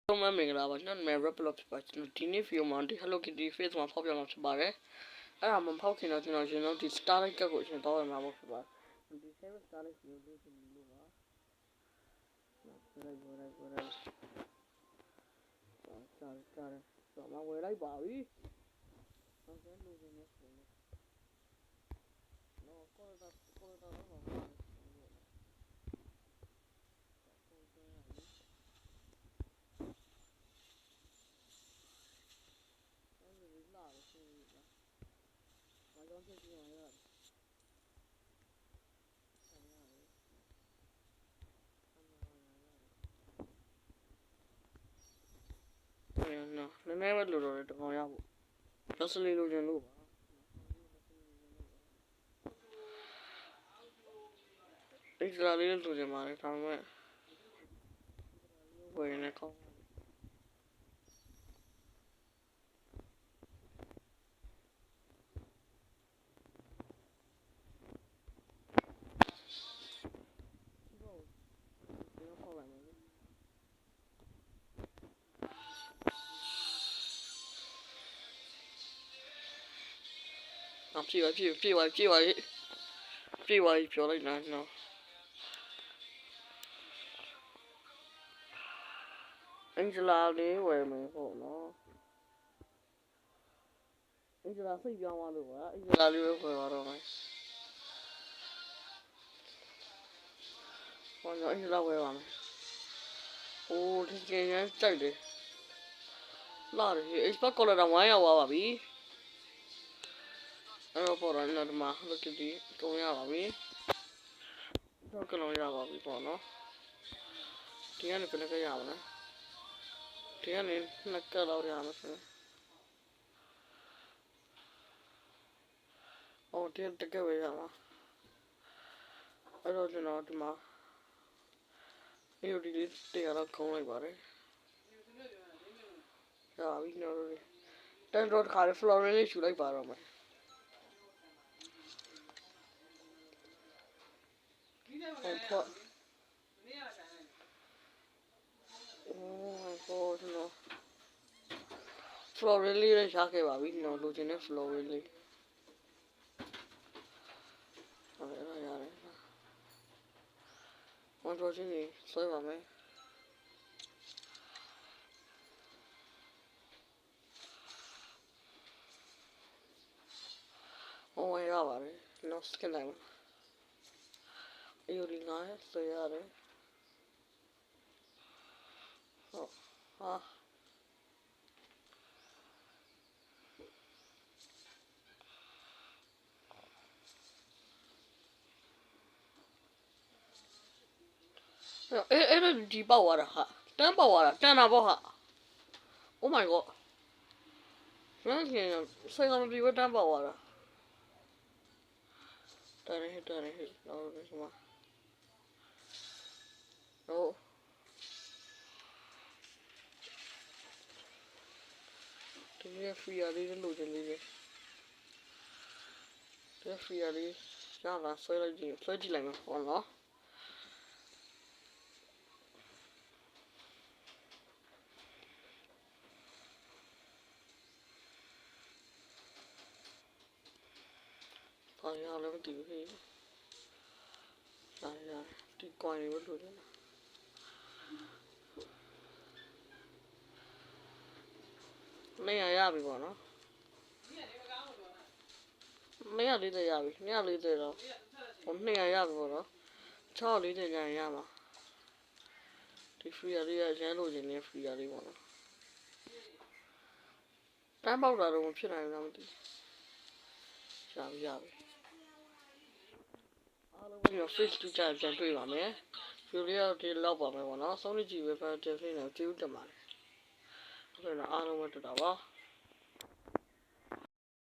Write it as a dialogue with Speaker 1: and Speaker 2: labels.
Speaker 1: မင်္ဂလာပါကျွန်တော်နာမည် Raplox ဖြစ်ပါကျွန်တော်ဒီနေ့ video မှာဒီ Hello Kitty face မှာဖောက်ပြမှာဖြစ်ပါတယ်အဲ့ဒါမှဖောက်ခင်တော့ကျွန်တော်ရှင်တို့ဒီ Starlight ကတ်ကိုရှင်တော့ရမှာဖြစ်ပါတယ်ဒီ Seven Starlight ကိုလို့ရှင်လို့ပါလိုက်တော့မဝယ်လိုက်ပါပြီဟုတ်ကဲ့လို့ရှင်နေပုံနဲ့နော်ကောတော့တော့ပါဖြစ်နေရတယ်နော်နည်းနည်းပဲလိုတော့တကောင်ရဖို့လောစလီလိုချင်လို့ပါဒီကလာလေးလိုချင်ပါတယ်ဒါပေမဲ့ဝယ်နေကောင်းပြေးပါပြောလိုက်နော်အင်ဂျလာလေးဝယ်မယ်ပေါ့နော်အင်ဂျလာစိတ်ပြောင်းသွားလို့ပါအင်ဂျလာလေးပဲဝယ်သွားတော့မယ်ဟောတော့အင်ဂျလာဝယ်ပါမယ်အိုးဒီကရန်ကြိုက်တယ်လာတယ် expert color တော့ဝိုင်းရောက်သွားပါပြီအဲ့တော့ပေါ်တော့ဒီမှာ Hello Kitty တုံးရပါပြီတော့ကလုံးရပါပြီပေါ့နော်ဒီကနေဘယ်လိုရမလဲဒီကနေနှစ်ကလောက်ရမှာဆိုအော်ဒီတကယ်ဝယ်ရမှာအဲ့တော့ကျွန်တော်ဒီမှာဒီလေးတရားတော့ခေါင်းလိုက်ပါတယ်ရပါပြီနော်တန်တော့ခါရ floral လေးရှူလိုက်ပါတော့မယ်ဟုတ်ပေါ့oh no floral လေးရရှာခဲ့ပါပြီနော်လိုချင်တဲ့ floral လေးဟုတ်ရတယ်ဝန်တော်ချင်းကြီးဆွဲပါမယ်ဟောရပါတယ်နော်စကန်လိုက်အေးဒီငါဆွဲရတယ်ဟုတ်ဟာအဲ့ဒီပေါက်သွားတာဟာတန်းပေါက်သွားတာတန်းတာပေါ့ဟာ Oh my god ရမ်းခင်ဆွဲကမပြီးတော့တန်းပေါက်သွားတာတန်းဟဲ့တော့ဒီမှာဟိုဒီရဖီယာလေးလို့ချင်လေးဒီဖီယာလေးရတာဆွဲကြည့်လိုက်မယ်ဟောနော်ဘာရလဲမသိဘူးဟဲ့ရဒီကွန်လေးလို့လို့နေရပြီပေါ့နော်240ရပြီ240တော့ဟို200ရပြီပေါ့နော်640ကျန်ရမှာဒီ free လေးရရမ်းလို့ခြင်းနဲ့ free လေးပေါ့နော်တန်းပေါက်တာတော့မဖြစ်နိုင်ဘူးလားမသိရပြီအားလုံးပြီးတော့ face to ကြပြန်တွေ့ပါမယ် video လေးတော့ဒီလောက်ပါမယ်ပေါ့နော်ဆုံးဖြတ်ကြည့်ပဲဖတ်တဲ့ဖိနေကြည့်ဦးတက်ပါတယ်ဟုတ်ကဲ့အားလုံးပဲတွေ့တာပါ